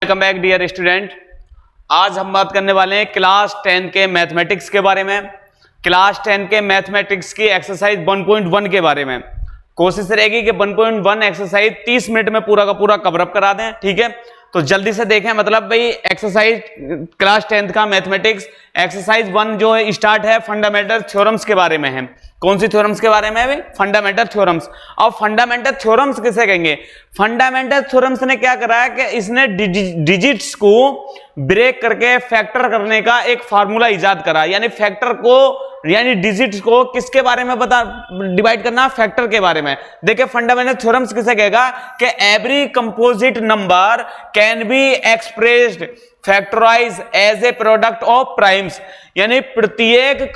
Welcome back dear student. आज हम बात करने वाले हैं क्लास 10 के मैथमेटिक्स के बारे में। क्लास 10 के मैथमेटिक्स की एक्सरसाइज 1.1 के बारे में कोशिश रहेगी कि 1.1 एक्सरसाइज 30 मिनट में पूरा का पूरा कवर अप करा दें। ठीक है, तो जल्दी से देखें। मतलब भाई एक्सरसाइज क्लास 10 का मैथमेटिक्स एक्सरसाइज 1 जो है स्टार्ट है फंडामेंटल थ्योरम्स के बारे में है। कौन सी थ्योरम्स के बारे में है भाई? Fundamental theorems. और फंडामेंटल थ्योरम्स किसे कहेंगे? फंडामेंटल थ्योरम्स ने क्या करा है कि इसने डिजिट्स को ब्रेक करके फैक्टर करने का एक फार्मूला इजाद करा। यानी फैक्टर को यानी डिजिट्स को किसके बारे में बता डिवाइड करना? फैक्टर के बारे में। देखिए फंडामेंटल थ्योरम्स किसे कहेगा कि every composite number can be expressed factorise as a product of primes. यानी प्रत्येक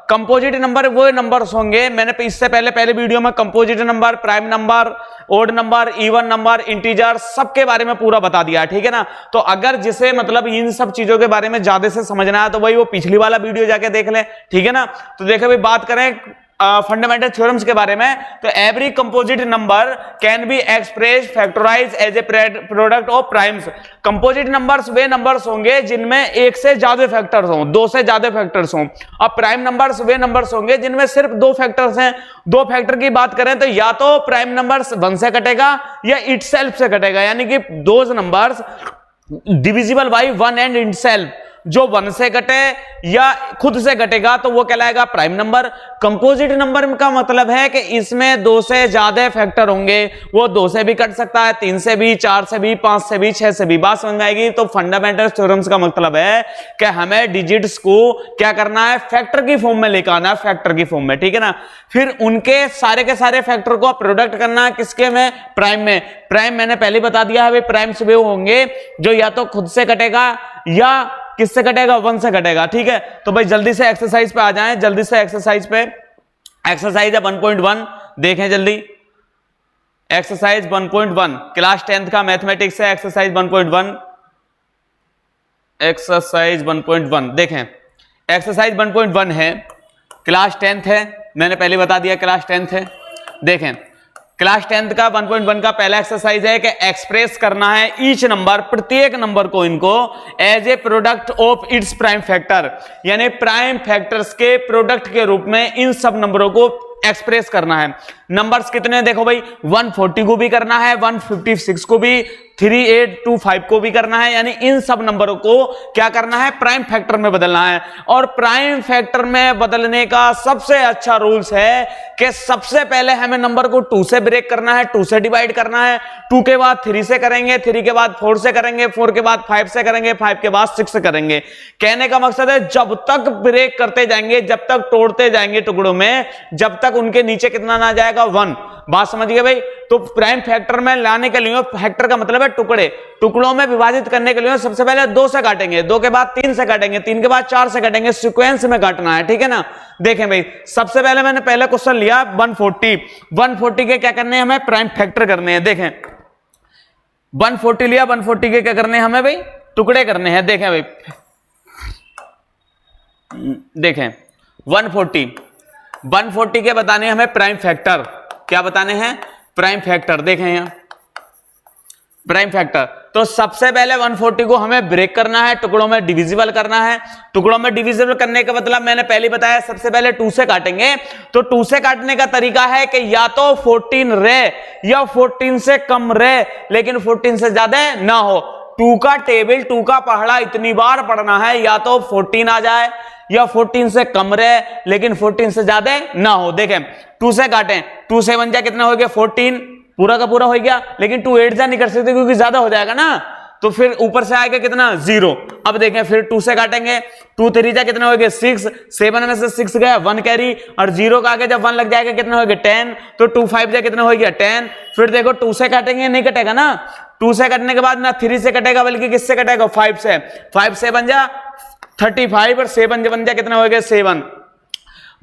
कंपोजिट नंबर वो नंबर्स होंगे। मैंने इससे पहले वीडियो में composite number, prime number, odd number, even number, integer सबके बारे में पूरा बता दिया। ठीक है ना। तो अगर जिसे मतलब इन सब चीजों के बारे में ज्यादा से समझना है तो भाई वो पिछली वाला वीडियो जाके देख ले। ठीक है ना। तो देखो भाई बात करें फंडामेंटल थ्योरम्स के बारे में तो every composite number can be express factorise as a product of primes. Composite numbers वे नंबर्स होंगे जिनमें एक से ज्यादा फैक्टर्स हों, दो से ज्यादा फैक्टर्स हों। और प्राइम नंबर्स वे नंबर्स होंगे जिनमें सिर्फ दो फैक्टर्स हैं। दो फैक्टर की बात करें तो या तो प्राइम नंबर्स 1 से कटेगा या इटसेल्फ से कटेगा। यानी कि those numbers divisible by 1 and itself. जो 1 से कटे या खुद से कटेगा तो वो कहलाएगा प्राइम नंबर। कंपोजिट नंबर का मतलब है कि इसमें 2 से ज्यादा फैक्टर होंगे। वो 2 से भी कट सकता है, 3 से भी, 4 से भी, 5 से भी, 6 से भी। बात समझ में आएगी? तो फंडामेंटल थ्योरम्स का मतलब है कि हमें डिजिट्स को क्या करना है? फैक्टर की फॉर्म में लेकर आना है, फैक्टर की फॉर्म में। ठीक है ना। फिर उनके सारे के सारे फैक्टर को प्रोडक्ट करना है किसके में? प्राइम में। प्राइम मैंने पहले बता दिया है भाई, प्राइम्स वे होंगे जो या तो खुद से कटेगा या किससे कटेगा? 1 से कटेगा। ठीक है, तो भाई जल्दी से एक्सरसाइज पे आ जाएं। जल्दी से एक्सरसाइज पे। एक्सरसाइज है 1.1 देखें जल्दी। एक्सरसाइज 1.1 क्लास 10 का मैथमेटिक्स है। एक्सरसाइज 1.1 एक्सरसाइज 1.1 देखें। एक्सरसाइज 1.1 है, क्लास 10th है। मैंने पहले बता दिया क्लास 10th है। देखें क्लास 10th का 1.1 का पहला एक्सरसाइज है कि एक्सप्रेस करना है ईच नंबर, प्रत्येक नंबर को इनको as a product of its prime factor. यानी प्राइम फैक्टर्स के प्रोडक्ट के रूप में इन सब नंबरों को एक्सप्रेस करना है। नंबर्स कितने? देखो भाई 140 को भी करना है, 156 को भी, 3825 को भी करना है। यानी इन सब नंबरों को क्या करना है? प्राइम फैक्टर में बदलना है। और प्राइम फैक्टर में बदलने का सबसे अच्छा रूल्स है कि सबसे पहले हमें नंबर को 2 से ब्रेक करना है, 2 से डिवाइड करना है। 2 के बाद 3 से करेंगे, 3 के बाद 4 से करेंगे, 4 के बाद 5 से करेंगे, 5 के बाद 6 से करेंगे। कहने का मकसद है जब तक ब्रेक करते जाएंगे, जब तक तोड़ते जाएंगे टुकड़ों में, जब तक उनके नीचे कितना ना जाएगा? 1। बात समझ गए भाई? तो प्राइम फैक्टर में लाने के लिए, फैक्टर का मतलब है टुकड़े, टुकड़ों में विभाजित करने के लिए सबसे पहले 2 से काटेंगे, 2 के बाद 3 से काटेंगे, 3 के बाद 4 से काटेंगे। सीक्वेंस में काटना है। ठीक है ना। देखें भाई सबसे पहले मैंने पहले क्वेश्चन लिया 140 के क्या करने हैं? हमें प्राइम फैक्टर करने हैं। देखें 140 लिया, 140 के क्या करने हैं हमें भाई? टुकड़े करने हैं। देखें भाई देखें 140 के बताने हमें प्राइम फैक्टर। क्या बताने हैं? Prime factor. देखें यहां प्राइम फैक्टर। तो सबसे पहले 140 को हमें ब्रेक करना है, टुकड़ों में डिविजिबल करना है। टुकड़ों में डिविजिबल करने का मतलब मैंने पहले बताया, सबसे पहले 2 से काटेंगे। तो 2 से काटने का तरीका है कि या तो 14 रहे या 14 से कम रहे, लेकिन 14 से ज्यादा ना हो। 2 का टेबल, 2 का पहाड़ा इतनी बार पढ़ना है, या तो 14 आ जाए या 14 से कम रहे लेकिन 14 से ज्यादा ना हो। देखें 2 से काटें, 2 से 1 जा कितना हो गया? 14 पूरा का पूरा हो गया। लेकिन 2 8 जा नहीं कर सकते क्योंकि ज्यादा हो जाएगा ना, तो फिर ऊपर से आएगा कितना? 0। अब देखें फिर 2 से काटेंगे, 2 3 जा कितना हो गया? 6। 7 में से 6 गया, 1 कैरी, और 0 का आगे जब 1 लग जाएगा कितना हो गया? 10। तो 2 5 जा कितना हो गया? 10। फिर देखो 2 से काटेंगे, नहीं कटेगा ना। 2 से कटने के बाद ना 3 से कटेगा बल्कि किससे कटेगा? 5 से। 5 से बन जा 35 और 7 बन जा कितना हो गया? 7।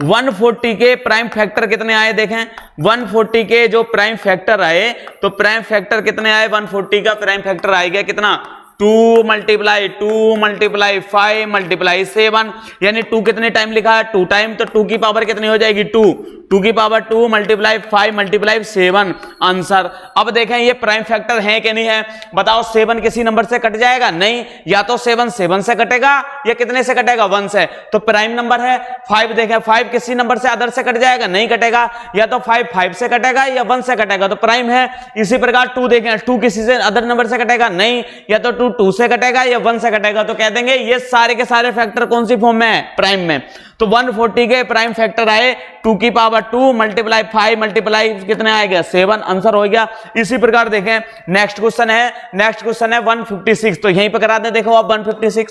140 के प्राइम फैक्टर कितने आए? देखें 140 के जो प्राइम फैक्टर आए, तो प्राइम फैक्टर कितने आए? 140 का प्राइम फैक्टर आ गया कितना? 2 मल्टीप्लाई 5 मल्टीप्लाई 7, यानी 2 कितने टाइम लिखा है, 2 टाइम, तो 2 की पावर कितनी हो जाएगी 2 की पावर 2 मल्टीप्लाई 5 मल्टीप्लाई 7 आंसर। अब देखें ये प्राइम फैक्टर है कि नहीं है, बताओ 7 किसी नंबर से कट जाएगा, नहीं, या तो 7 7 से कटेगा या कितने से कटेगा 1 से, तो प्राइम नंबर है। 5 देखें 5 किसी नंबर से अदर से कट जाएगा, नहीं कटेगा, या तो 5 5 से कटेगा या 1 से कटेगा, तो प्राइम है। इसी प्रकार 2 देखें 2 किसी से अदर नंबर से कटेगा, नहीं, या तो 2 से कटेगा या 1 से कटेगा, तो कह देंगे ये सारे के सारे फैक्टर कौन सी फॉर्म में है, प्राइम में। तो 140 के प्राइम फैक्टर आए 2 की पावर 2 मल्टीप्लाई 5 मल्टीप्लाई कितने आएगा 7 आंसर हो गया। इसी प्रकार देखें नेक्स्ट क्वेश्चन है 156, तो यहीं पर करा दें, देखो अब 156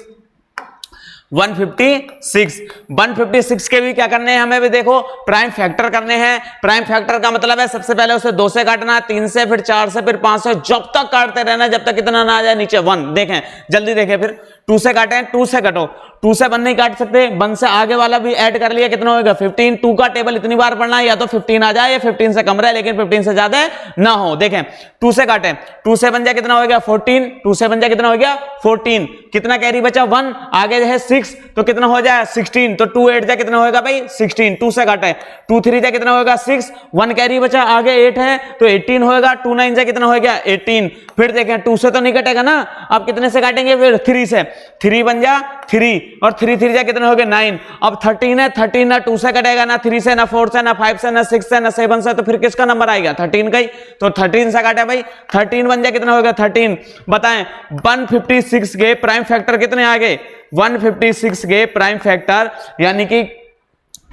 के भी क्या करने हैं हमें भी, देखो प्राइम फैक्टर करने हैं। प्राइम फैक्टर का मतलब है सबसे पहले उसे 2 से काटना, 3 से, फिर 4 से, फिर 5 से, जब तक काटते रहना जब तक कितना ना आ जाए नीचे 1। देखें जल्दी देखें, फिर 2 से काटें, 2 से कटो, 2 से 1 नहीं काट सकते, 1 से आगे वाला भी ऐड कर लिया, कितना होगा 15। 2 का टेबल इतनी बार पढ़ना है, या तो 15 आ जाए या 15 से कम रहे, लेकिन 15 से ज्यादा ना हो। देखें 2 से काटें, 2 से बन जाए कितना हो गया 14, 2 से बन जाए कितना हो गया 14, कितना कैरी बचा 1, आगे है 6, तो कितना हो जाए 16, तो 2 8 जाए कितना होगा भाई 16। 2 से काटे, 2 3 जाए कितना होगा 6, 1 कैरी बचा, आगे 8 है तो 18 होगा, 2 9 जाए कितना हो गया 18। फिर देखें 2 से तो नहीं कटेगा ना, अब कितने से काटेंगे, फिर 3 से, 3 बन जा 3, और 3 3 जा कितने हो गए 9। अब 13 है, 13 ना 2 से कटेगा, ना 3 से, ना 4 से, ना 5 से, ना 6 से, ना 7 से, तो फिर किसका नंबर आएगा 13 का ही, तो 13 से काटे भाई, 13 बन जाए कितना होगा 13। बताएं 156 के प्राइम फैक्टर कितने आ गए, 156 के प्राइम फैक्टर यानी कि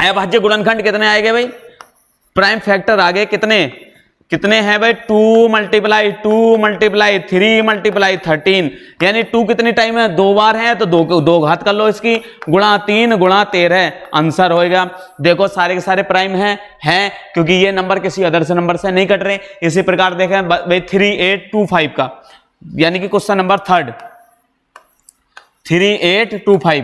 अभाज्य गुणनखंड कितने आएंगे भाई, प्राइम फैक्टर आ गए कितने हैं भाई 2 मल्टीप्लाई 3 मल्टीप्लाई 13, यानी 2 कितनी टाइम है 2 बार है, तो 2 घात कर लो इसकी, गुणा 3 गुणा 13 आंसर होएगा। देखो सारे के सारे प्राइम हैं क्योंकि ये नंबर किसी अदर से नंबर से नहीं कट रहे। इसी प्रकार देखें भाई 3825 का, यानी कि क्वेश्चन नंबर 3 3825,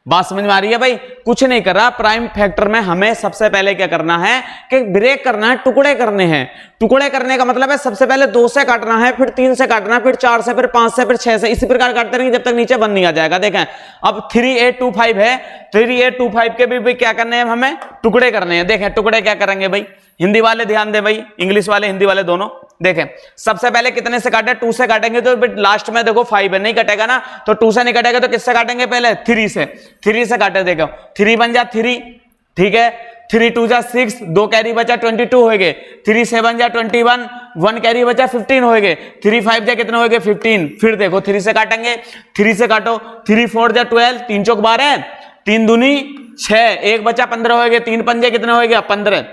बात समझ में आ रही है भाई। कुछ नहीं कर रहा, प्राइम फैक्टर में हमें सबसे पहले क्या करना है कि ब्रेक करना है, टुकड़े करने हैं। टुकड़े करने का मतलब है सबसे पहले 2 से काटना है, फिर 3 से काटना है, फिर 4 से, फिर 5 से, फिर 6 से, इसी प्रकार काटते रहेंगे जब तक नीचे 1 नहीं आ जाएगा। देखें अब 3825 है, 3825 के भी क्या करने हैं हमें, टुकड़े करने हैं। देखें टुकड़े क्या करेंगे भाई, हिंदी वाले ध्यान दें भाई, इंग्लिश वाले हिंदी वाले दोनों। देखें सबसे पहले कितने से काटे, 2 से काटेंगे, तो लास्ट में देखो 5 है, नहीं कटेगा ना, तो 2 से नहीं कटेगा तो किससे काटेंगे पहले 3 से, 3 से काटे। देखो 3 बन जा 3, ठीक है, 3 2 जा 6, 2 कैरी बचा 22 हो गए, 3 7 जा 21, 1 कैरी बचा 15 हो गए, 3 5 जा कितने हो गए 15। फिर देखो 3 से काटेंगे, 3 से काटो, 3 4 जा 12, 3 चौक 12, 3 दूनी 6, 1 बचा 15 हो गए, 3 पंजे कितने हो गया 15।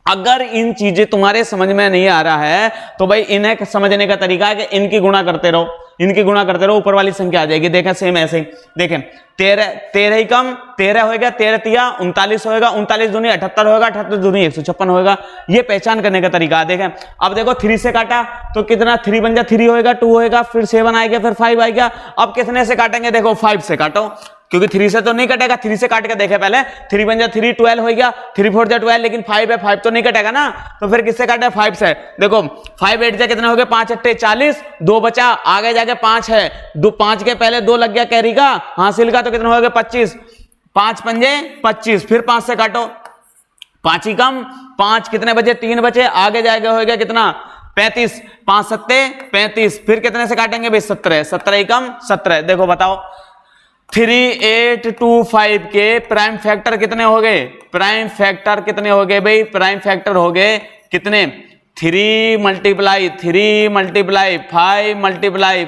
अगर इन चीजें तुम्हारे समझ में नहीं आ रहा है तो भाई इन्हें समझने का तरीका है कि इनकी गुणा करते रहो, इनकी गुणा करते रहो, ऊपर वाली संख्या आ जाएगी। देखें सेम ऐसे ही, देखें 13 ही कम 13 होगा, 13 तिया 39 होगा, 39 दूनी 78 होगा, 78 दूनी 156 होगा। ये पहचान करने का तरीका है। देखें अब देखो 3 से काटा तो कितना 3 बन जा 3 होएगा, 2 होएगा, फिर 7 आएगा, फिर 5 आएगा। अब कितने से काटेंगे, देखो 5 से काटो, क्योंकि 3 से तो नहीं कटेगा, 3 से काट के देखे पहले, 3 बन जा 3 12 हो गया, 3 4 जा 12, लेकिन 5 है, 5 तो नहीं कटेगा ना, तो फिर किससे काटे 5 से। देखो 5 8 जा कितने हो गए 5 8 40, 2 बचा, आगे जाके 5 है, 5 के पहले 2 लग गया कैरी का हासिल का, तो कितने हो गए 25, 5 पंजे 25, फिर 5 से काटो, 5 ही कम 5 कितने बचे 3 बचे, आगे जाएगा होगा कितना 35, 5 7 35, फिर कितने से काटेंगे भाई 17, 17 ही कम 17। देखो बताओ 3825 के प्राइम फैक्टर कितने हो गए, प्राइम फैक्टर कितने हो गए भाई, प्राइम फैक्टर हो गए कितने 3 मल्टीप्लाई 5 मल्टीप्लाई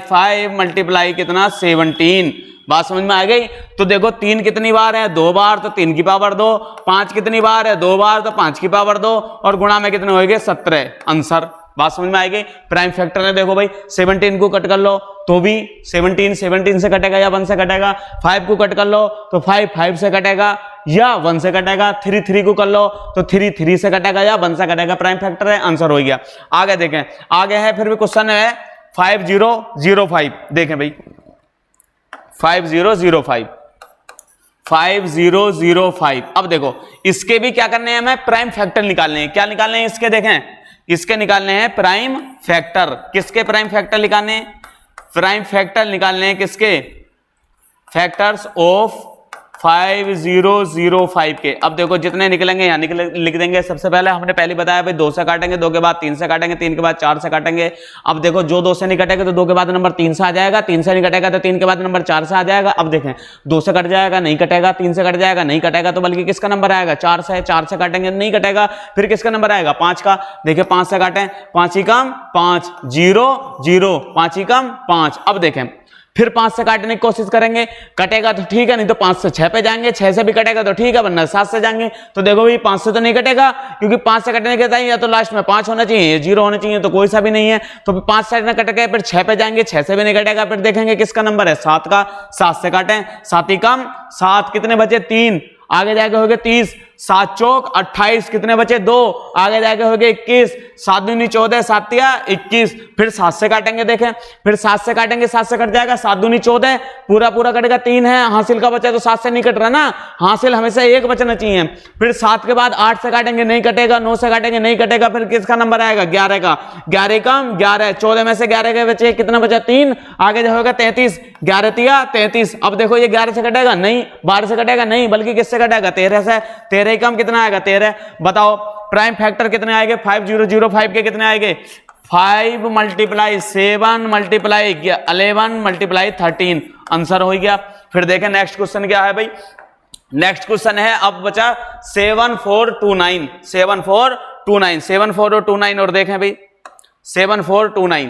5 मल्टीप्लाई कितना 17। बात समझ में आ गई। तो देखो 3 कितनी बार है 2 बार, तो 3 की पावर 2, 5 कितनी बार है 2 बार, तो 5 की पावर 2, और गुणा में कितने हो गए 17 आंसर। बात समझ में आएगी। प्राइम फैक्टर है, देखो भाई 17 को कट कर लो तो भी 17 से कटेगा या 1 से कटेगा, 5 को कट कर लो तो 5 से कटेगा या 1 से कटेगा, 3 को कर लो तो 3 से कटेगा या 1 से कटेगा। प्राइम फैक्टर है, आंसर हो गया। आगे देखें, आगे है फिर भी क्वेश्चन है 5005। देखें भाई 5005। अब देखो इसके भी क्या करने हैं, हमें प्राइम फैक्टर निकालने हैं। क्या निकालने हैं इसके, देखें इसके निकालने हैं प्राइम फैक्टर। किसके प्राइम फैक्टर निकालने हैं, प्राइम फैक्टर निकालने हैं किसके, फैक्टर्स ऑफ 5005 के। अब देखो जितने निकलेंगे यहाँ लिख देंगे। सबसे पहले हमने पहले बताया भाई 2 से काटेंगे, 2 के बाद 3 से काटेंगे, 3 के बाद 4 से काटेंगे। अब देखो जो 2 से नहीं कटेगा तो 2 के बाद नंबर 3 से आ जाएगा, 3 से नहीं कटेगा तो 3 के बाद नंबर 4 से आ जाएगा। अब देखें 2 से कट जाएगा नहीं कटेगा, 3 से कट जाएगा नहीं कटेगा, तो बल्कि किसका नंबर आएगा, 4 से। 4 से काटेंगे नहीं कटेगा, फिर किसका नंबर आएगा, 5 का। देखिए 5 से काटें, 5 ही कम 5, 0 0, 5 ही कम 5। अब देखें फिर 5 से काटने की कोशिश करेंगे, कटेगा तो ठीक है, नहीं तो 5 से 6 पे जाएंगे, 6 से भी कटेगा तो ठीक है, वरना 7 से जाएंगे। तो देखो भाई 5 से तो नहीं कटेगा, क्योंकि 5 से कटने के टाइम या तो लास्ट में 5 होना चाहिए या 0 होना चाहिए, तो कोई सा भी नहीं है। तो 5 से न कट गए, फिर 6 पे जाएंगे, 6 से भी नहीं कटेगा, फिर देखेंगे किसका नंबर है, 7 का। 7 से काटें, 7 ही कम 7, कितने बचे 3, आगे जाके हो गए 30, 7 चौक 28, कितने बचे 2, आगे जाके हो गए 21, 7 दूनी 14, 7 तिया 21। फिर 7 से काटेंगे, देखें फिर 7 से काटेंगे, 7 से कट जाएगा, 7 दूनी 14, पूरा पूरा कटेगा, 3 है हासिल का बचा, तो 7 से नहीं कट रहा ना, हासिल हमेशा 1 बचना चाहिए। फिर 7 के बाद 8 से काटेंगे नहीं कटेगा, 9 से काटेंगे नहीं कटेगा, फिर किसका नंबर आएगा, 11 का। 11 कम 11, 14 में से 11 के बचे, कितना बचा 3, आगे जो होगा 33, 11 तिया 33। अब देखो ये 11 से कटेगा नहीं, 12 से कटेगा नहीं, बल्कि किससे कटेगा, 13 से। 13 ही कम कितना आएगा, 13। बताओ प्राइम फैक्टर कितने आएंगे, 5005 के कितने आएंगे, 5 मल्टीप्लाई 7 मल्टीप्लाई 11 मल्टीप्लाई 13, आंसर हो गया। फिर देखें नेक्स्ट क्वेश्चन क्या है भाई, नेक्स्ट क्वेश्चन है अब बचा 7429, 7429, 7429, और देखें भाई 7429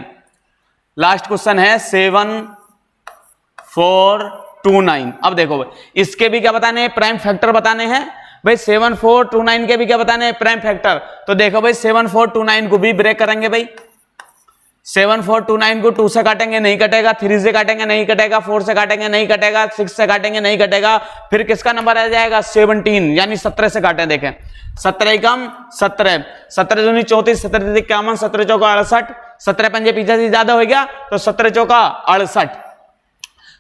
लास्ट क्वेश्चन है 7429। अब देखो भाई इसके भी क्या बताने हैं, प्राइम फैक्टर बताने हैं भाई। 7429 के भी क्या बताने हैं, प्राइम फैक्टर। तो देखो भाई 7429 को भी ब्रेक करेंगे भाई। 7429 को 2 से काटेंगे नहीं कटेगा, 3 से काटेंगे नहीं कटेगा, 4 से काटेंगे नहीं कटेगा, 6 से काटेंगे नहीं कटेगा, फिर किसका नंबर आ जाएगा 17, यानी 17 से काटें। देखें 17 ही कम 17, 17 दूनी 34, 17 51, 17 चौका 68, 17 पंजे पीछे से ज्यादा हो गया तो 17 चौका 68,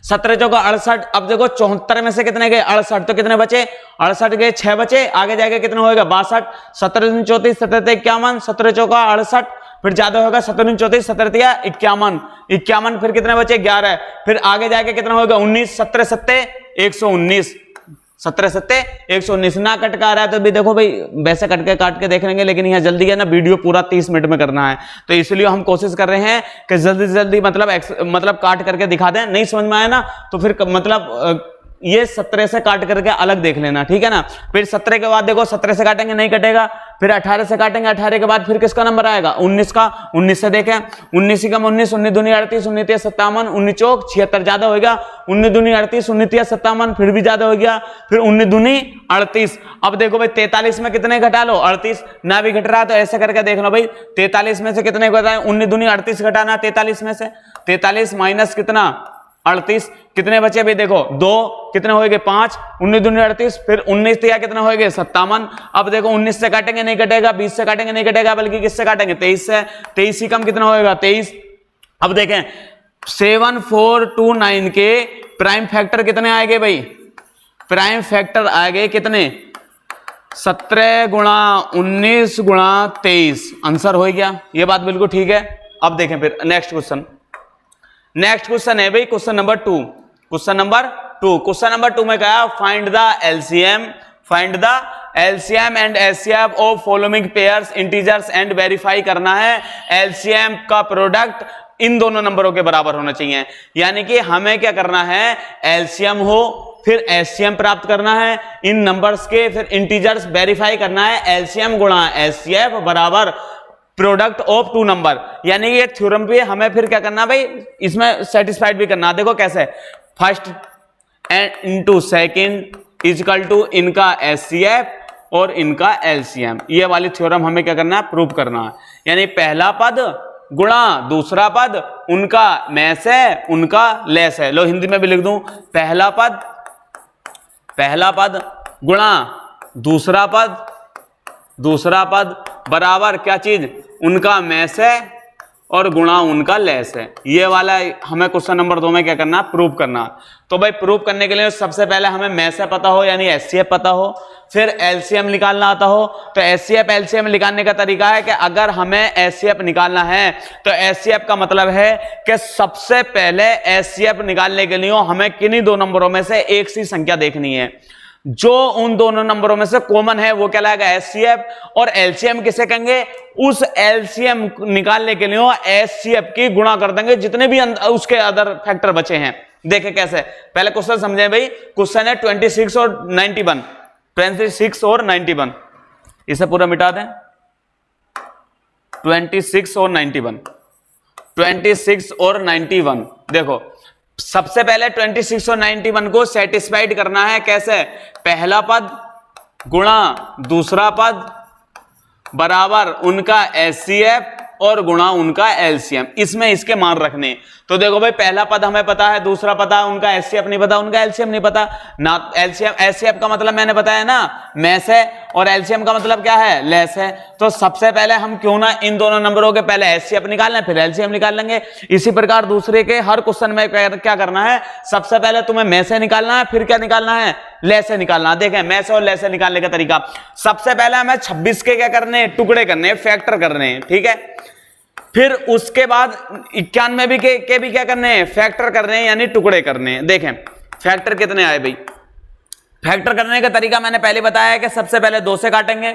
17 चौका 68। अब देखो 74 में से कितने गए 68, तो कितने बचे 68 गए, 6 बचे, आगे जाके कितना होगा 62, 17 दूनी 34, 17 51, 17 चौका 68, फिर ज्यादा होगा 17 दूनी 34, 17 तिया 51, 51, फिर कितने बचे 11, फिर आगे जाके कितना होगा 19, 17 सत्ते 119, 17 सत्ते 119। ना कट का आ रहा है तो भी देखो भाई वैसे कट के देख लेंगे, लेकिन यहाँ जल्दी है ना, वीडियो पूरा 30 मिनट में करना है, तो इसलिए हम कोशिश कर रहे हैं कि जल्दी से जल्दी मतलब काट करके दिखा दें। नहीं समझ में आया ना तो फिर मतलब ये 17 से काट करके अलग देख लेना, ठीक है ना। फिर 17 के बाद देखो 17 से काटेंगे नहीं कटेगा, फिर 18 से काटेंगे, 18 के बाद फिर किसका नंबर आएगा 19 का। 19 से देखें 19 ही कम 19, 19 दूनी 38, 19 तिया 57, 19 चौक 76, ज्यादा हो गया, 19 दूनी 38, 19 तिया 57, फिर भी ज्यादा हो गया, फिर 19 दूनी 38। अब देखो भाई 43 में कितने घटा लो 38, ना भी घट रहा तो ऐसे करके देख लो भाई 43 में से कितने घटाए, 19 दूनी 38 घटाना 43 में से, 43 माइनस कितना 38, कितने बचे भाई देखो 2, कितने हो गए 5, 19 दूनी 38, फिर 19 तिया कितने हो गए 57। अब देखो 19 से काटेंगे नहीं कटेगा, 20 से काटेंगे नहीं कटेगा, बल्कि किससे काटेंगे 23 से, 23 ही कम कितना होएगा 23। अब देखें 7429 के प्राइम फैक्टर कितने आएंगे भाई, प्राइम फैक्टर आएंगे कितने 17 गुणा 19 गुणा 23, आंसर हो गया। ये बात बिल्कुल ठीक है। अब देखें फिर नेक्स्ट क्वेश्चन, नेक्स्ट क्वेश्चन है भाई question number 2, question number 2, question number 2 में कहा find the LCM, find the LCM and HCF of following pairs integers and verify करना है एलसीएम का प्रोडक्ट इन दोनों नंबरों के बराबर होना चाहिए। यानी कि हमें क्या करना है, एलसीएम हो फिर एचसीएम प्राप्त करना है इन नंबर्स के, फिर इंटीजर्स वेरीफाई करना है, एलसीएम गुणा एचसीएफ बराबर प्रोडक्ट ऑफ 2 नंबर। यानी ये थ्योरम पे हमें फिर क्या करना भाई, इसमें सेटिस्फाइड भी करना। देखो कैसे, first and into second equal to इनका एचसीएफ और इनका एलसीएम, ये वाली थ्योरम हमें क्या करना है, प्रूव करना है। यानी पहला पद गुणा दूसरा पद, उनका मैस है उनका लेस है। लो हिंदी में भी लिख दूं, पहला पद गुणा दूसरा पद बराबर क्या चीज, उनका मैस है और गुणा उनका लेस है। ये वाला हमें क्वेश्चन नंबर 2 में क्या करना, प्रूव करना। तो भाई प्रूव करने के लिए सबसे पहले हमें में से पता हो यानी एचसीएफ पता हो, फिर एलसीएम निकालना आता हो। तो एचसीएफ एलसीएम निकालने का तरीका है कि अगर हमें एचसीएफ निकालना है तो एचसीएफ का मतलब है कि सबसे पहले एचसीएफ निकालने के लिए हमें किन्हीं दो नंबरों में से एक सी संख्या देखनी है। जो उन दोनों नंबरों में से कॉमन है वो कहलाएगा एचसीएफ, और एलसीएम किसे कहेंगे, उस एलसीएम निकालने के लिए एचसीएफ की गुणा कर देंगे जितने भी उसके अदर फैक्टर बचे हैं। देखें कैसे, पहले क्वेश्चन समझें भाई। क्वेश्चन है 26 और 91, 26 और 91, इसे पूरा मिटा दें। 26 और 91, 26 और 91, देखो सबसे पहले 26 और 91 को सेटिस्फाइड करना है। कैसे, पहला पद गुणा दूसरा पद बराबर उनका एचसीएफ और गुणा उनका एलसीएम, इसमें इसके मान रखने। तो देखो भाई पहला पद हमें पता है, दूसरा पता है, उनका एचसीएफ नहीं पता, उनका एलसीएम नहीं पता ना। एलसीएम एचसीएफ का मतलब मैंने बताया ना मैस है, और एलसीएम का मतलब क्या है, लेस है। तो सबसे पहले हम क्यों ना इन दोनों नंबरों के पहले एचसीएफ निकाल लें फिर एलसीएम निकाल लेंगे। इसी प्रकार दूसरे के हर क्वेश्चन में क्या करना है, सबसे पहले तुम्हें में से निकालना है, फिर क्या निकालना है, ले से निकालना। देखें में से और ले से निकालने का तरीका, सबसे पहले हमें 26 के क्या करने, टुकड़े करने, फैक्टर करने हैं, ठीक है। फिर उसके बाद 91 भी के भी क्या करने हैं, फैक्टर करने हैं यानी टुकड़े करने हैं। देखें फैक्टर कितने आए भाई, फैक्टर करने का तरीका मैंने पहले बताया है कि सबसे पहले 2 से काटेंगे,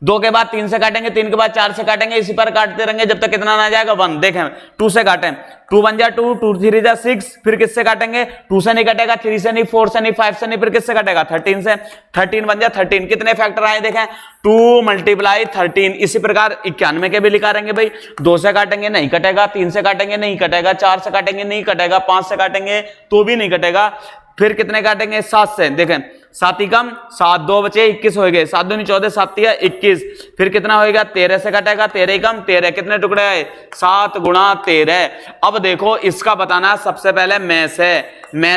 2 के बाद 3 से काटेंगे, 3 के बाद 4 से काटेंगे, इसी पर काटते रहेंगे जब तक कितना ना जाएगा 1। देखें 2 से काटें, 2 1 जा 2, 2 3 जा 6, फिर किससे काटेंगे, 2 से नहीं कटेगा, 3 से नहीं, 4 से नहीं, 5 से नहीं, फिर किससे काटेगा, 13 से। 13 1 जा 13, कितने फैक्टर आए देखें, 2 × 13। इसी प्रकार 91 के भी निकालेंगे भाई, 2 से काटेंगे नहीं कटेगा, 3 से काटेंगे नहीं कटेगा, 4 से काटेंगे नहीं कटेगा, 5 से काटेंगे तो भी नहीं कटेगा, फिर कितने काटेंगे, 7 से। देखें 7 ही कम, 7 2 बचे 21 हो गए, 7 दूनी 14, 7 3 21, फिर कितना होएगा, 13 से काटेगा, 13 ही कम 13, कितने टुकड़े आए, 7 × 13। अब देखो इसका बताना सबसे पहले में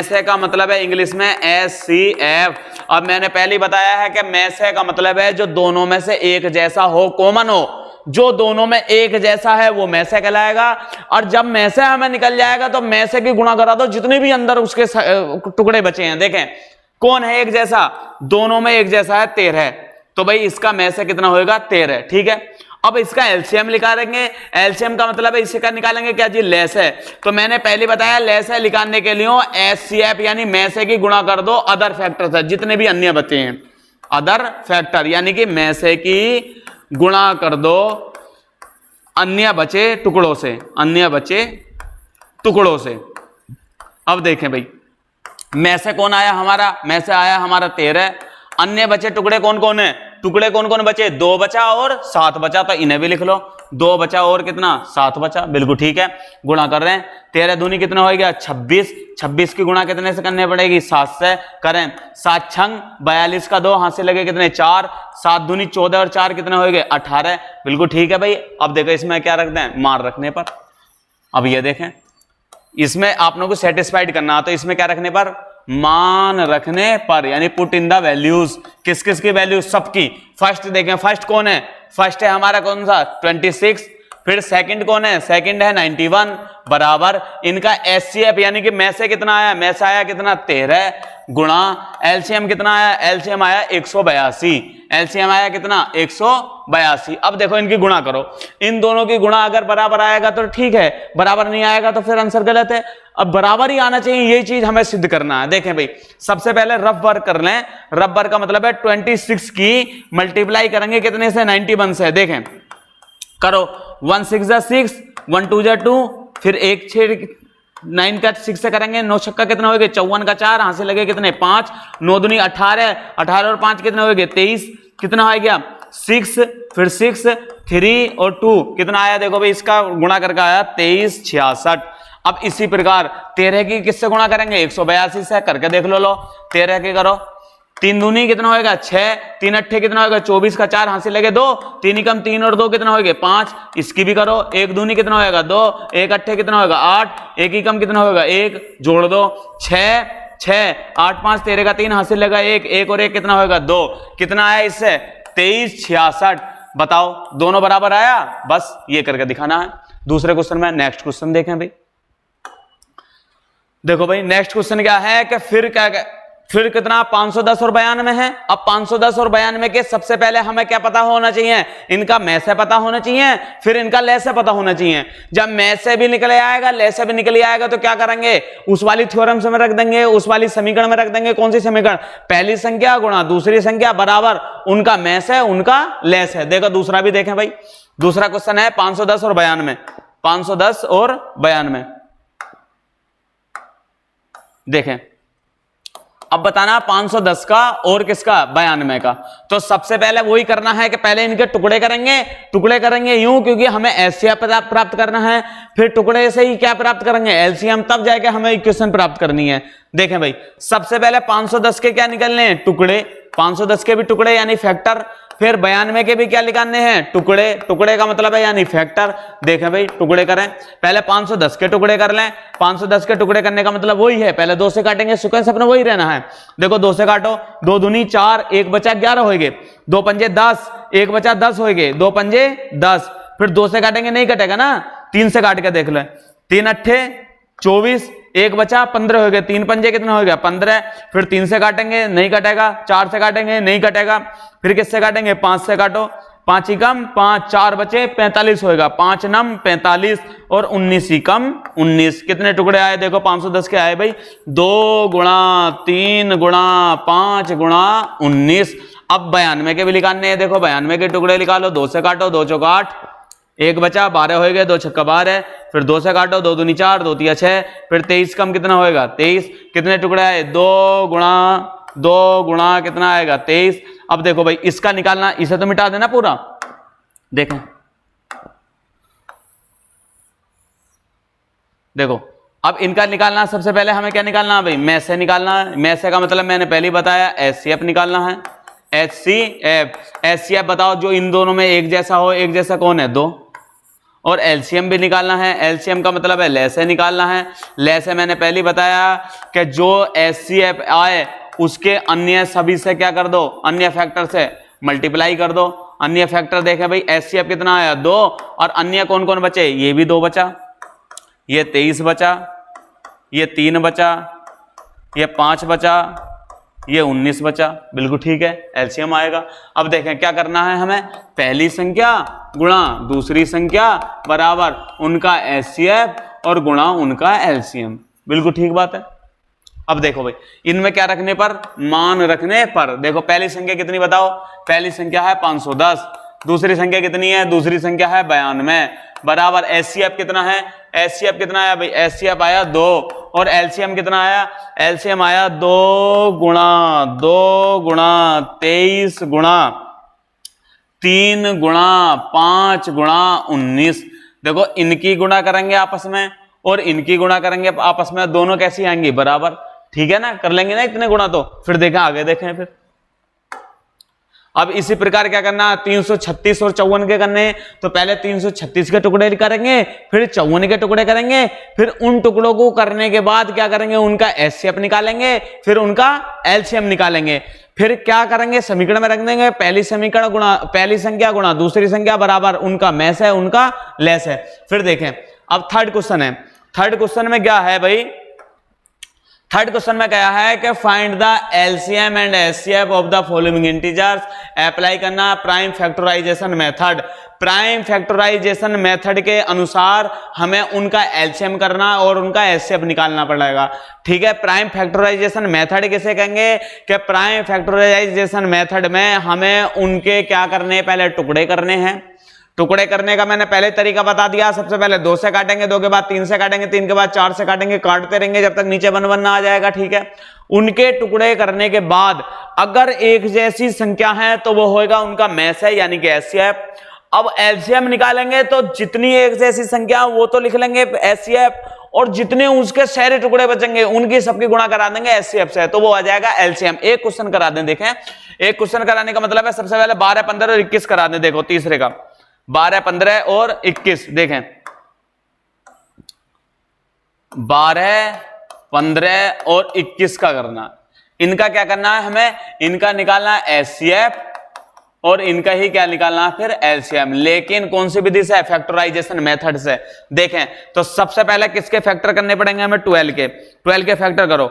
से का मतलब है इंग्लिश में एचसीएफ। अब मैंने पहले ही बताया है कि में से का मतलब है जो दोनों में से एक जैसा हो, कॉमन हो, जो दोनों में एक जैसा है वो में से कहलाएगा। और जब में से हमें निकल जाएगा तो में से की गुणा करा दो जितने भी अंदर उसके टुकड़े बचे हैं। देखें कौन है एक जैसा, दोनों में एक जैसा है 13, तो भाई इसका में से कितना होएगा, 13, ठीक है। अब इसका एलसीएम निकालेंगे, एलसीएम का मतलब है इसे का निकालेंगे क्या जी, लेस है। तो मैंने पहले बताया लेस है निकालने के लिए एचसीएफ यानी में से की गुणा कर दो अदर फैक्टर से, जितने भी अन्य बचे हैं अदर फैक्टर, यानी कि में से की गुणा कर दो अन्य बचे टुकड़ों से, अन्य बचे टुकड़ों से। अब देखें भाई में से कौन आया हमारा, में से आया हमारा 13, अन्य बचे टुकड़े कौन कौन है, टुकड़े कौन कौन बचे, 2 बचा और 7 बचा, तो इन्हें भी लिख लो, 2 बचा और कितना, 7 बचा, बिल्कुल ठीक है। गुणा कर रहे हैं, 13 दूनी कितना हो गया, 26, 26 की गुणा कितने से करने पड़ेगी, 7 से करें, 7 छंग 42 का 2 हाथ से लगे कितने, 4, 7 दूनी 14 और 4 कितने हो गए, 18, बिल्कुल ठीक है भाई। अब देखो इसमें क्या रखते हैं, मान रखने पर। अब ये देखें इसमें आप लोगों को सेटिस्फाइड करना, तो इसमें क्या रखने पर, मान रखने पर, यानी पुट इन द वैल्यूज। किस किस की वैल्यू, सबकी। फर्स्ट देखें, फर्स्ट कौन है, फर्स्ट है हमारा कौन सा 26, फिर सेकंड कौन है, सेकंड है 91 बराबर इनका एचसीएफ यानी कि में से कितना आया, में से आया कितना 13 गुणा एलसीएम कितना आया, एलसीएम आया 182, एलसीएम आया कितना 182। अब देखो इनकी गुणा करो, इन दोनों की गुणा अगर बराबर आएगा तो ठीक है, बराबर नहीं आएगा तो फिर आंसर गलत है। अब बराबर ही आना चाहिए, यही चीज हमें सिद्ध करना है। देखें भाई सबसे पहले रफ वर्क कर लें, रफ वर्क का मतलब है 26 की मल्टीप्लाई करेंगे कितने से, 91 से। देखें करो, 1 6 जा 6, 1 2 जा 2, फिर 1 6 9 का 6 से करेंगे, 9 छक्का कितना हो गया, 54 का 4 हाथ से लगे कितने 5, 9 दूनी 18, 18 और 5 कितने हो गए 23, कितना आ गया 6, फिर 6 3 और 2 कितना आया, देखो भाई इसका गुणा करके आया 23 66। अब इसी प्रकार 13 की किससे गुणा करेंगे, 182 से, करके देख लो 13 की करो, 3 दूनी कितना होएगा 6, 3 अट्ठे कितना होएगा 24 का 4 हाथ से लगे 2, 3 ही कम 3 और 2 कितना होएगा 5, इसकी भी करो, 1 दूनी कितना होएगा 2, 1 अट्ठे कितना होएगा 8, 1 ही कम कितना होएगा 1, जोड़ दो 6 6 8 5 13 का 3 हाथ से लगा 1, 1 और 1 कितना होएगा 2, कितना आया इससे 23 66। बताओ दोनों बराबर आया, बस ये करके दिखाना है। दूसरे क्वेश्चन में। नेक्स्ट क्वेश्चन देखें भाई, देखो भाई नेक्स्ट क्वेश्चन क्या है कि फिर कितना 510 और 92 है। अब 510 और 92 के सबसे पहले हमें क्या पता होना चाहिए, इनका में से पता होना चाहिए, फिर इनका ले से पता होना चाहिए। जब में से भी निकल आएगा ले से भी निकल आएगा तो क्या करेंगे, उस वाली थ्योरम से में रख देंगे, उस वाली समीकरण में रख देंगे। कौन सी समीकरण, पहली संख्या गुणा दूसरी संख्या बराबर उनका में से उनका ले से। देखो दूसरा भी देखें भाई, दूसरा क्वेश्चन है 510 और 92, 510 और 92 देखें। अब बताना 510 का और किसका, 92 का। तो सबसे पहले वही करना है कि पहले इनके टुकड़े करेंगे यूं, क्योंकि हमें एलसीएम प्राप्त करना है, फिर टुकड़े से ही क्या प्राप्त करेंगे, एलसीएम, तब जाके हमें इक्वेशन प्राप्त करनी है। देखें भाई सबसे पहले 510 के क्या निकलने हैं, टुकड़े, 510 के भी टुकड़े यानी फैक्टर, फिर 92 के भी क्या निकालने हैं, टुकड़े, टुकड़े का मतलब है यानी फैक्टर। देखें भाई टुकड़े करें, पहले 510 के टुकड़े कर लें। 510 के टुकड़े करने का मतलब वही है, पहले 2 से काटेंगे, सीक्वेंस अपना वही रहना है। देखो 2 से काटो, 2 दूनी 4, 1 बचा 11 होएंगे, 2 पंजे 10, 1 बचा 10 होएंगे, 2 पंजे 10, फिर 2 से काटेंगे नहीं कटेगा ना, 3 से काट के देख लें, 3 अट्ठे 24, 1 बचा 15 हो गए, 3 पंजे कितना हो गया 15, फिर 3 से काटेंगे नहीं कटेगा, 4 से काटेंगे नहीं कटेगा, फिर किससे काटेंगे 5 से काटो, 5 ही कम 5, 4 बचे 45 होएगा, 5 नम 45 और 19 ही कम 19। कितने टुकड़े आए देखो 510 के आए भाई 2 गुणा 3 गुणा 5 गुणा 19। अब 92 के भी निकालने हैं, देखो 92 के टुकड़े निकालो, 2 से काटो, 2 चौका 8, 1 बचा 12 हो गए, 2 छक्का 12, फिर 2 से काटो, 2 दूनी 4, 2 तिया 6, फिर 23 कम कितना होएगा 23। कितने टुकड़े आए 2 गुणा कितना आएगा 23। अब देखो भाई इसका निकालना, इसे तो मिटा देना पूरा, देखें देखो अब इनका निकालना, सबसे पहले हमें क्या निकालना है भाई, में से निकालना है। में से का मतलब मैंने पहले ही बताया एचसीएफ निकालना है, एचसीएफ बताओ जो इन दोनों में एक जैसा हो, एक जैसा कौन है 2, और एलसीएम भी निकालना है। एलसीएम का मतलब है ले से निकालना है। ले से मैंने पहले ही बताया कि जो एचसीएफ आए उसके अन्य सभी से क्या कर दो, अन्य फैक्टर से मल्टीप्लाई कर दो। अन्य फैक्टर देखें भाई एचसीएफ कितना आया 2, और अन्य कौन कौन बचे, ये भी 2 बचा, ये 23 बचा, ये 3 बचा, ये 5 बचा, ये 19 बचा। बिल्कुल ठीक है, एलसीएम आएगा। अब देखें क्या करना है हमें, पहली संख्या गुणा दूसरी संख्या बराबर उनका एचसीएफ और गुणा उनका एलसीएम। बिल्कुल ठीक बात है। अब देखो भाई इनमें क्या रखने पर, मान रखने पर। देखो पहली संख्या कितनी बताओ, पहली संख्या है 510, दूसरी संख्या कितनी है, दूसरी संख्या है 92 बराबर एचसीएफ कितना है, एचसीएफ कितना आया भाई, एचसीएफ आया 2, और एलसीएम कितना आया, एलसीएम आया 2 गुणा 23 गुणा 3 गुणा 5 गुणा 19। देखो इनकी गुणा करेंगे आपस में और इनकी गुणा करेंगे आपस में, दोनों कैसी आएंगी बराबर, ठीक है ना, कर लेंगे ना इतने गुणा। तो फिर देखें आगे देखें फिर। अब इसी प्रकार क्या करना, 336 और 54 के करने, तो पहले 336 के टुकड़े करेंगे, फिर 54 के टुकड़े करेंगे, फिर उन टुकड़ों को करने के बाद क्या करेंगे, उनका एचसीएफ निकालेंगे, फिर उनका एलसीएम निकालेंगे, फिर क्या करेंगे समीकरण में रख देंगे, पहली समीकरण गुणा पहली संख्या गुणा दूसरी संख्या बराबर उनका में है उनका लेस है। फिर देखें अब थर्ड क्वेश्चन है, थर्ड क्वेश्चन में क्या है भाई, थर्ड क्वेश्चन में क्या है कि find the LCM and HCF of the following integers. Apply करना prime factorisation method. Prime factorisation method के अनुसार हमें उनका एलसीएम करना और उनका एचसीएफ निकालना पड़ेगा, ठीक है। प्राइम फैक्टराइजेशन मेथड किसे कहेंगे कि प्राइम फैक्टराइजेशन मेथड में हमें उनके क्या करने, पहले टुकड़े करने हैं। टुकड़े करने का मैंने पहले तरीका बता दिया, सबसे पहले 2 से काटेंगे, 2 के बाद 3 से काटेंगे, 3 के बाद 4 से काटेंगे, काटते रहेंगे जब तक नीचे 1 1 ना आ जाएगा, ठीक है। उनके टुकड़े करने के बाद अगर एक जैसी संख्या है तो वो होएगा उनका मेस है यानी कि एचसीएफ। अब एलसीएम निकालेंगे तो जितनी एक जैसी संख्या वो तो लिख लेंगे एचसीएफ, और जितने उसके सारे टुकड़े बचेंगे उनकी सबकी गुणा करा देंगे एचसीएफ से, तो वो आ जाएगा एलसीएम। एक क्वेश्चन करा दें, देखें एक क्वेश्चन कराने का मतलब है सबसे पहले 12 15 और 21 करा दें। देखो तीसरे का 12 15 और 21 देखें, 12 15 और 21 का करना। इनका क्या करना है हमें, इनका निकालना है एचसीएफ और इनका ही क्या निकालना फिर एलसीएम। लेकिन कौन सी विधि से? फैक्टराइजेशन मेथड से। देखें तो सबसे पहले किसके फैक्टर करने पड़ेंगे हमें? 12 के। 12 के फैक्टर करो,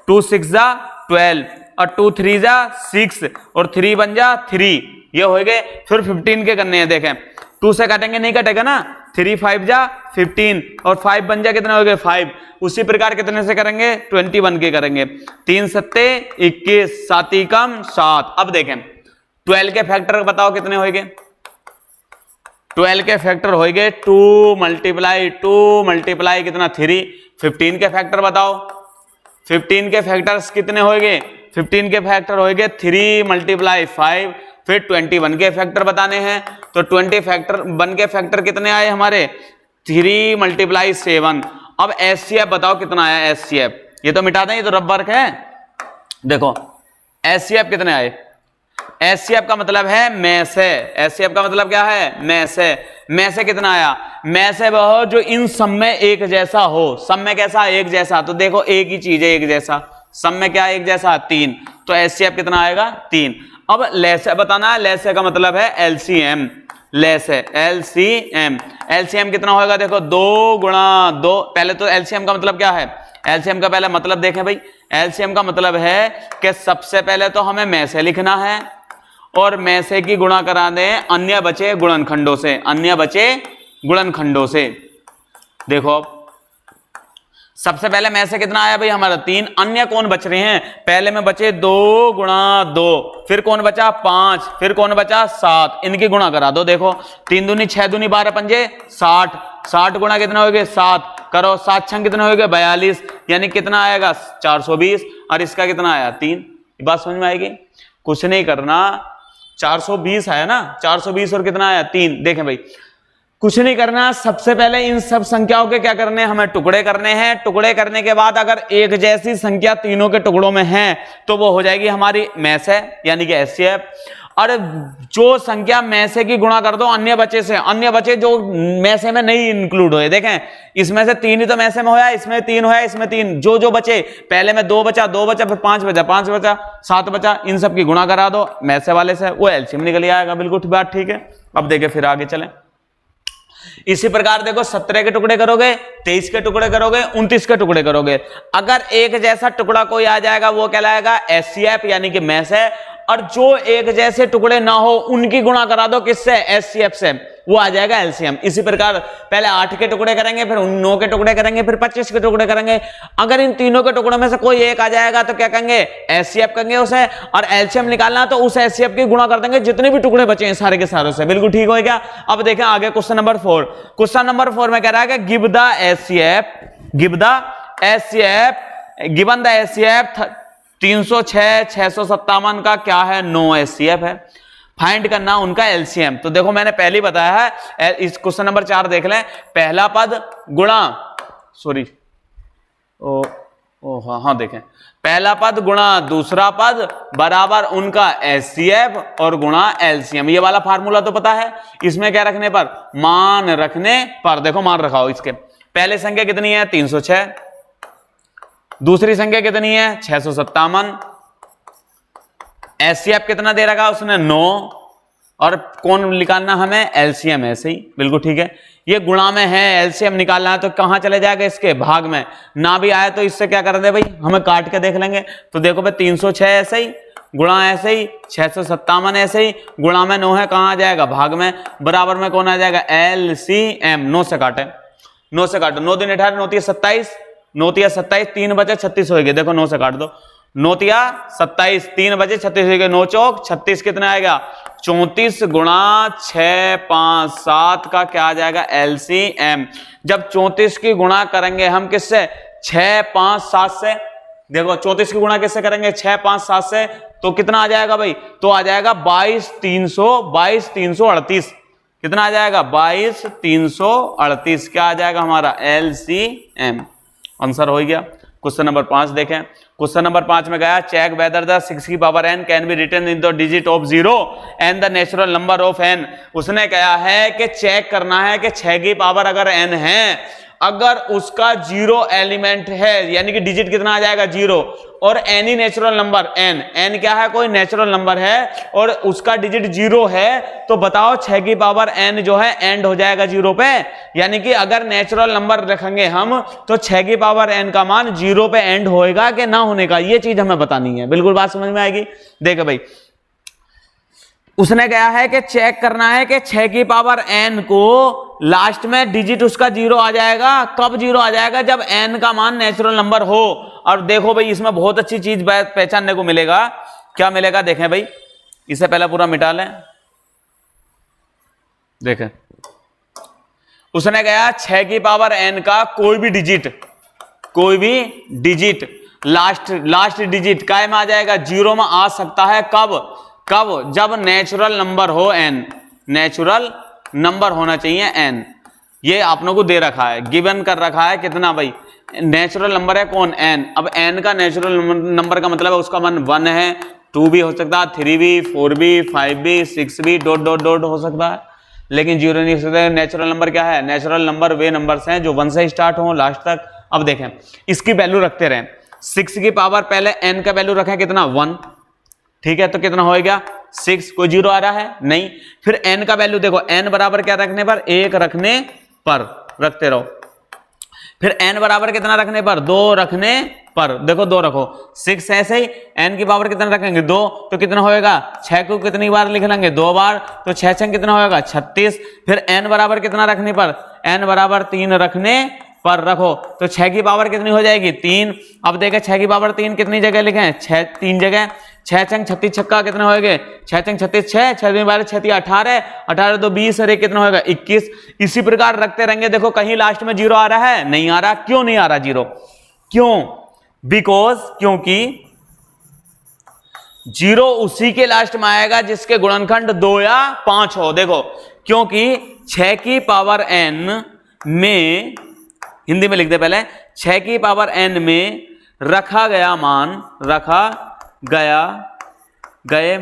2 6 जा 12 और 2 3 जा 6 और 3 बन जा 3, ये हो गए। फिर 15 के करने हैं। देखें 2 से काटेंगे नहीं कटेगा ना, 3 5 जा 15 और 5 बन जा कितने हो गए 5। उसी प्रकार कितने से करेंगे? 21 के करेंगे। 3 सत्ते 21, 7 कम 7। अब देखें 12 के फैक्टर बताओ कितने होंगे? 12 के फैक्टर होंगे 2 मल्टीप्लाई कितना 3। 15 के फैक्टर बताओ, 15 के फैक्टर्स कितने होंगे? 15 के फैक्टर होंगे 3 मल्टीप्लाई 5। फिर 21 के फैक्टर बताने हैं तो 21 के फैक्टर कितने आए हमारे? 3 मल्टीप्लाई 7। अब एचसीएफ बताओ कितना आया एचसीएफ? ये तो मिटा दें, ये तो रब वर्क है। देखो एचसीएफ कितने आए? एचसीएफ का मतलब है में से। एचसीएफ का मतलब क्या है? में से। में से कितना आया? में से वह जो इन सब में एक जैसा हो। सब में कैसा? एक जैसा। तो देखो एक ही चीज है एक जैसा। सब में क्या एक जैसा? 3। तो एचसीएफ कितना आएगा? 3। अब लेसे बताना है। लेसे का मतलब है एलसीएम। लेसे एलसीएम। एलसीएम कितना होगा? देखो 2 गुणा 2। पहले तो एलसीएम का मतलब क्या है? एलसीएम का पहले मतलब देखें भाई। एलसीएम का मतलब है कि सबसे पहले तो हमें में से लिखना है और में से की गुणा करा दें अन्य बचे गुणनखंडों से। अन्य बचे गुणनखंडों से। देखो सबसे पहले में से कितना आया भाई हमारा? 3। अन्य कौन बच रहे हैं? पहले में बचे 2 गुणा 2, फिर कौन बचा? 5, फिर कौन बचा? 7। इनकी गुणा करा दो। देखो 3 दूनी 6 दूनी 12 पंजे 60। 60 गुणा कितने हो गए? 7 करो। 7 छंग कितने हो गए? 42। यानी कितना आएगा? 420। और इसका कितना आया? 3। बात समझ में आएगी? कुछ नहीं करना, 420 आया ना, 420 और कितना आया? 3। देखें भाई कुछ नहीं करना, सबसे पहले इन सब संख्याओं के क्या करने हैं? हमें टुकड़े करने हैं। टुकड़े करने के बाद अगर एक जैसी संख्या तीनों के टुकड़ों में है तो वो हो जाएगी हमारी में से, यानी कि एचसीएफ। और जो संख्या में से की गुणा कर दो अन्य बचे से। अन्य बचे जो में से में नहीं इंक्लूड हुए। देखें इसमें से 3 ही तो में से में होया, इसमें 3 होया, इसमें 3। जो बचे पहले में 2 बचा, 2 बचा, फिर 5 बचा, 5 बचा, 7 बचा। इन सब की गुणा करा दो में से वाले से, वो एलसीएम निकल आएगा। बिल्कुल बात ठीक है। अब देखें फिर आगे चलें। इसी प्रकार देखो 17 के टुकड़े करोगे, 23 के टुकड़े करोगे, 29 के टुकड़े करोगे। अगर एक जैसा टुकड़ा कोई आ जाएगा वो कहलाएगा एचसीएफ यानी कि में से। और जो एक जैसे टुकड़े ना हो उनकी गुणा करा दो किससे? एचसीएफ से, वो आ जाएगा एलसीएम। इसी प्रकार पहले 8 के टुकड़े करेंगे, फिर 9 के टुकड़े करेंगे, फिर 25 के टुकड़े करेंगे। अगर इन तीनों के टुकड़ों में से कोई एक आ जाएगा तो क्या कहेंगे? एचसीएफ कहेंगे उसे। और एलसीएम निकालना तो उस एचसीएफ की गुणा कर देंगे जितने भी टुकड़े बचे हैं सारे के सारों से। बिल्कुल ठीक हो गया। अब देखें आगे क्वेश्चन नंबर 4। क्वेश्चन नंबर 4 में कह रहा है कि give the HCF, give the HCF, given the HCF 306 657 का क्या है? 9 एचसीएफ है। फाइंड करना उनका एलसीएम। तो देखो मैंने पहले ही बताया है, इस क्वेश्चन नंबर 4 देख लें। पहला पद गुणा, सॉरी हाँ देखें, पहला पद गुणा दूसरा पद बराबर उनका एचसीएफ और गुणा एलसीएम। ये वाला फार्मूला तो पता है। इसमें क्या रखने पर? मान रखने पर। देखो मान रखाओ इसके। पहले संख्या कितनी है? 306। दूसरी संख्या कितनी है? 657। एचसीएफ कितना दे रखा उसने? 9। और कौन निकालना हमें? एलसीएम। ऐसे ही बिल्कुल ठीक है। ये गुणा में है, एलसीएम निकालना है तो कहां चले जाएगा? इसके भाग में। ना भी आए तो इससे क्या कर दे भाई, हमें काट के देख लेंगे। तो देखो भाई 306 ऐसे ही, गुणा ऐसे ही, 657 ऐसे ही, गुणा में 9 है, कहां आ जाएगा? भाग में। बराबर में कौन आ जाएगा? एलसीएम। 9 से काटे, 9 से काटो। 9 दिन 18, 9 27, 9 27, 3 बचे 36 हो गए। देखो 9 से काट दो, 9 27, 3 बजे 36 हो गए। 9 चौक 36 कितना आएगा? 34 गुणा 6 5 7 का क्या आ जाएगा? एलसीएम। जब 34 की गुणा करेंगे हम किससे? 6 5 7 से। देखो 34 की गुणा किससे करेंगे? 6 5 7 से। तो कितना आ जाएगा भाई? तो आ जाएगा 22 338। कितना आ जाएगा? 22 338 क्या आ जाएगा हमारा? एलसीएम। आंसर हो गया। क्वेश्चन नंबर 5 देखें। क्वेश्चन नंबर 5 में गया चेक वेदर द 6 की power n can be written in the digit of 0 and the natural number of n। उसने कहा है कि चेक करना है कि 6 की पावर अगर n है, अगर उसका जीरो एलिमेंट है, यानी कि डिजिट कितना आ जाएगा, जीरो, और एन ही नेचुरल नंबर, एन क्या है, कोई नेचुरल नंबर है और उसका डिजिट जीरो है, तो बताओ 6 की पावर एन जो है एंड हो जाएगा जीरो पे। यानी कि अगर नेचुरल नंबर रखेंगे हम तो 6 की पावर एन का मान जीरो पे एंड होएगा कि ना होने का, ये चीज हमें बतानी है। बिल्कुल बात समझ में आएगी। देखो भाई, उसने कहा है कि चेक करना है कि 6 की पावर एन को लास्ट में डिजिट उसका जीरो आ जाएगा। कब जीरो आ जाएगा, जब एन का मान नेचुरल नंबर हो। और देखो भाई, इसमें बहुत अच्छी चीज पहचानने को मिलेगा। क्या मिलेगा, देखें भाई, इसे पहले पूरा मिटा लें। देखें, उसने कहा 6 की पावर एन का कोई भी डिजिट लास्ट डिजिट काय में आ जाएगा, जीरो में आ सकता है। कब, जब नेचुरल नंबर हो एन, नेचुरल नंबर होना चाहिए एन। ये आपने को दे रखा है, गिवन कर रखा है कितना भाई, नेचुरल नंबर है कौन, एन। अब एन का नेचुरल नंबर का मतलब है उसका मान 1 है, 2 भी हो सकता है, 3 भी, 4 भी, 5 भी, 6 भी, डॉट डॉट डॉट हो सकता है, लेकिन जीरो नहीं हो सकता। नेचुरल नंबर क्या है, नेचुरल नंबर वे नंबर्स हैं जो 1 से स्टार्ट हो लास्ट तक। अब देखें, इसकी वैल्यू रखते रहे, 6 की पावर पहले एन का वैल्यू रखें कितना, 1, ठीक है, तो कितना होएगा 6, कोई जीरो आ रहा है नहीं। फिर n का वैल्यू देखो, n बराबर क्या रखने पर, 1 रखने पर रखते रहो। फिर n बराबर कितना रखने पर, 2 रखने पर, देखो 2 रखो, 6 ऐसे ही n की पावर कितना रखेंगे, 2, तो कितना होएगा, 6 को कितनी बार लिख लेंगे, 2 बार, तो 6 6 कितना होएगा 36। फिर n बराबर कितना रखने पर, n बराबर 3 रखने पर रखो, तो 6 की पावर कितनी हो जाएगी, 3। अब देखें 6 की पावर 3 कितनी जगह लिखे, 3 जगह, 6 छंग 36 छक्का कितने होएंगे, 6 छंग 36, 6 6 12 6 18, 18 तो 20 और 1 कितना होएगा 21। इसी प्रकार रखते रहेंगे। देखो कहीं लास्ट में जीरो आ रहा है, नहीं आ रहा। क्यों नहीं आ रहा जीरो, क्यों, बिकॉज, क्योंकि जीरो उसी के लास्ट में आएगा जिसके गुणनखंड 2 या 5 हो। देखो, क्योंकि 6 की पावर n में, हिंदी में लिख दे पहले, 6 की पावर n में रखा गया मान, गए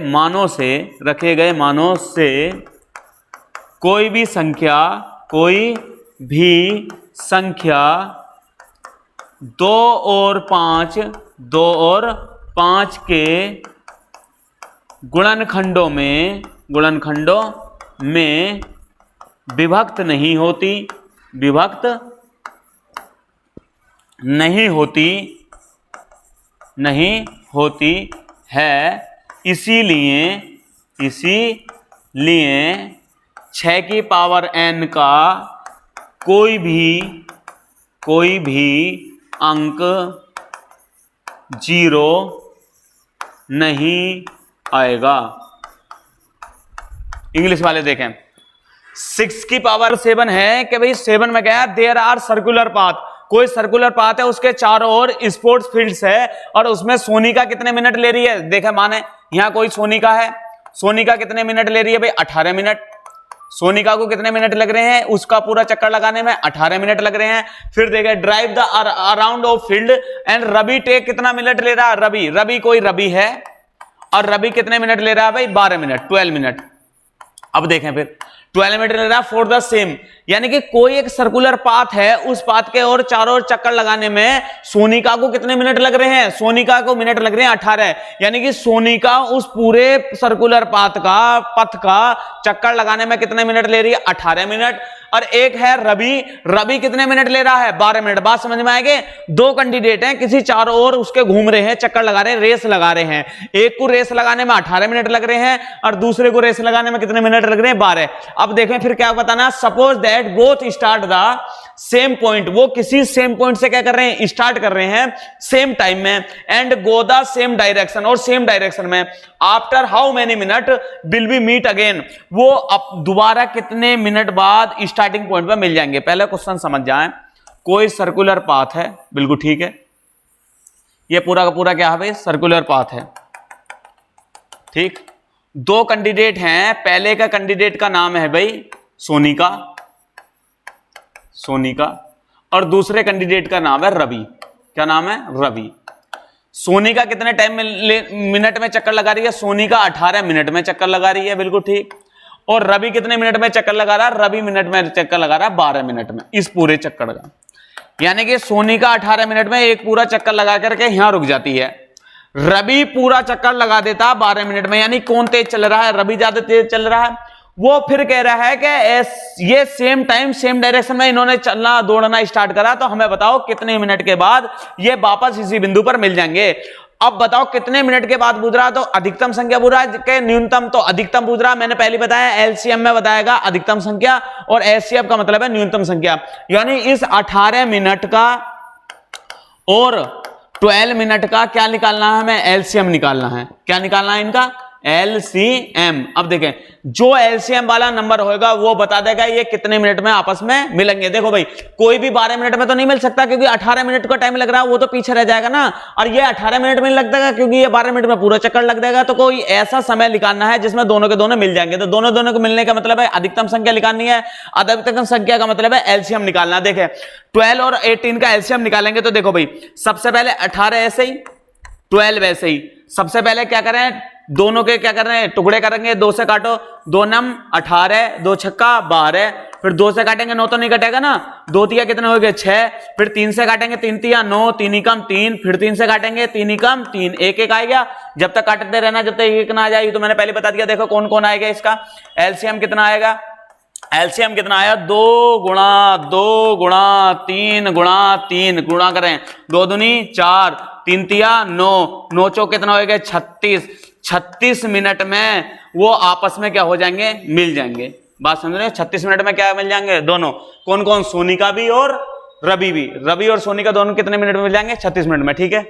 मानों से कोई भी संख्या 2 और 5 के गुणनखंडों में विभक्त नहीं होती है। इसीलिए 6 की पावर n का कोई भी अंक जीरो नहीं आएगा। इंग्लिश वाले देखें, 6 की पावर 7 है कि भाई 7 में क्या है, देयर आर सर्कुलर पाथ, कोई सर्कुलर पाथ है, उसके चारों ओर स्पोर्ट्स फील्ड्स है, और उसमें सोनिका कितने मिनट ले रही है। देखे माने यहां कोई सोनिका है, सोनिका कितने मिनट ले रही है भाई, 18 मिनट। सोनिका को कितने मिनट लग रहे हैं, उसका पूरा चक्कर लगाने में 18 मिनट लग रहे हैं। फिर देखे, drive the around of field and Ravi take कितना मिनट ले रहा है, रवि कोई रवि है, और रवि कितने मिनट ले रहा है भाई, 12 मिनट, 12 मिनट। अब देखें फिर 12 मिनट ले रहा है फॉर द सेम, यानी कि कोई एक सर्कुलर पाथ है, उस पाथ के और चारों ओर चक्कर लगाने में सोनिका को कितने मिनट लग रहे हैं, सोनिका को मिनट लग रहे हैं 18, यानी कि सोनिका उस पूरे सर्कुलर पथ का चक्कर लगाने में कितने मिनट ले रही है, 18 मिनट। और एक है रवि कितने मिनट ले रहा है, 12 मिनट। बात समझ में आएगी। 2 कैंडिडेट हैं, किसी चारों ओर उसके घूम रहे हैं, चक्कर लगा रहे हैं, रेस लगा रहे हैं। एक को रेस लगाने में 18 मिनट लग रहे हैं और दूसरे को रेस लगाने में कितने मिनट लग रहे हैं, 12। अब देखें फिर क्या बताना, suppose that both start the same point, वो किसी सेम पॉइंट से क्या कर रहे हैं, स्टार्ट कर रहे हैं सेम टाइम में, and go the same direction, और सेम डायरेक्शन में। After how many minute will be meet again, वो अब दोबारा कितने मिनट बाद स्टार्टिंग पॉइंट पर मिल जाएंगे। पहले क्वेश्चन समझ जाएं, कोई सर्कुलर पाथ है, बिल्कुल ठीक है, ये पूरा का पूरा क्या है भाई, सर्कुलर पाथ है, ठीक। 2 कैंडिडेट हैं, पहले का कैंडिडेट का नाम है भाई सोनिका, और दूसरे कैंडिडेट का नाम है रवि। क्या नाम है, रवि। सोनिका कितने टाइम में मिनट में चक्कर लगा रही है, सोनिका 18 मिनट में चक्कर लगा रही है, बिल्कुल ठीक। और रवि कितने मिनट में चक्कर लगा रहा है, रवि मिनट में चक्कर लगा रहा है 12 मिनट में, इस पूरे चक्कर का। यानी कि सोनिका 18 मिनट में एक पूरा चक्कर लगा करके यहां रुक जाती है। रवि पूरा चक्कर लगा देता 12 मिनट में। यानी कौन तेज चल रहा है? रवि ज्यादा तेज चल रहा है। वो फिर कह रहा है कि ये सेम टाइम सेम डायरेक्शन में इन्होंने चलना दौड़ना स्टार्ट करा, तो हमें बताओ कितने मिनट के बाद ये वापस इसी बिंदु पर मिल जाएंगे। अब बताओ कितने मिनट के बाद पूछ रहा, तो अधिकतम संख्या पूछ रहा है कि न्यूनतम, तो अधिकतम पूछ रहा। मैंने पहले बताया एलसीएम में बताएगा अधिकतम संख्या और एचसीएफ का मतलब है न्यूनतम संख्या। यानी इस 18 मिनट का और 12 मिनट का क्या निकालना है? हमें एलसीएम निकालना है। क्या निकालना है इनका? एलसीएम। अब देखें, जो एलसीएम वाला नंबर होगा वो बता देगा ये कितने मिनट में आपस में मिलेंगे। देखो भाई, कोई भी 12 मिनट में तो नहीं मिल सकता, क्योंकि 18 मिनट का टाइम लग रहा है, वो तो पीछे रह जाएगा ना। और ये 18 मिनट में लग जाएगा, क्योंकि ये 12 मिनट में पूरा चक्कर लग जाएगा। तो कोई ऐसा समय निकालना है जिसमें दोनों के दोनों मिल जाएंगे। तो दोनों को मिलने का मतलब है अधिकतम संख्या निकालनी है। अधिकतम संख्या का मतलब है एलसीएम निकालना। देखे 12 और 18 का एलसीएम निकालेंगे तो देखो भाई, सबसे पहले 18 ऐसे ही, 12 ऐसे ही। सबसे पहले क्या करें, दोनों के क्या कर रहे हैं? टुकड़े करेंगे, 2 से काटो, 2 नम 18, 2 छक्का 12, फिर 2 से काटेंगे 9 तो नहीं कटेगा ना, 2 तिया कितने हो गए? 6, फिर 3 से काटेंगे 3 तिया 9, 3 ही कम 3, फिर 3 से काटेंगे 3 ही कम 3, एक एक आएगा। जब तक काटते रहना जब तक एक ना आ जाए। तो मैंने पहले बता दिया। देखो कौन कौन आएगा इसका एलसीएम कितना आएगा? एलसीएम कितना आया? 2 गुणा 2 गुणा 3 गुणा 3 गुणा करें, 2 दूनी 4, 3 तिया 9, 9 चौक कितना हो गया? 36। 36 मिनट में वो आपस में क्या हो जाएंगे? मिल जाएंगे। बात समझ रहे हैं? 36 मिनट में क्या मिल जाएंगे? दोनों। कौन कौन? सोनिका भी और रवि भी। रवि और सोनिका दोनों कितने मिनट में मिल जाएंगे? 36 मिनट में। ठीक है।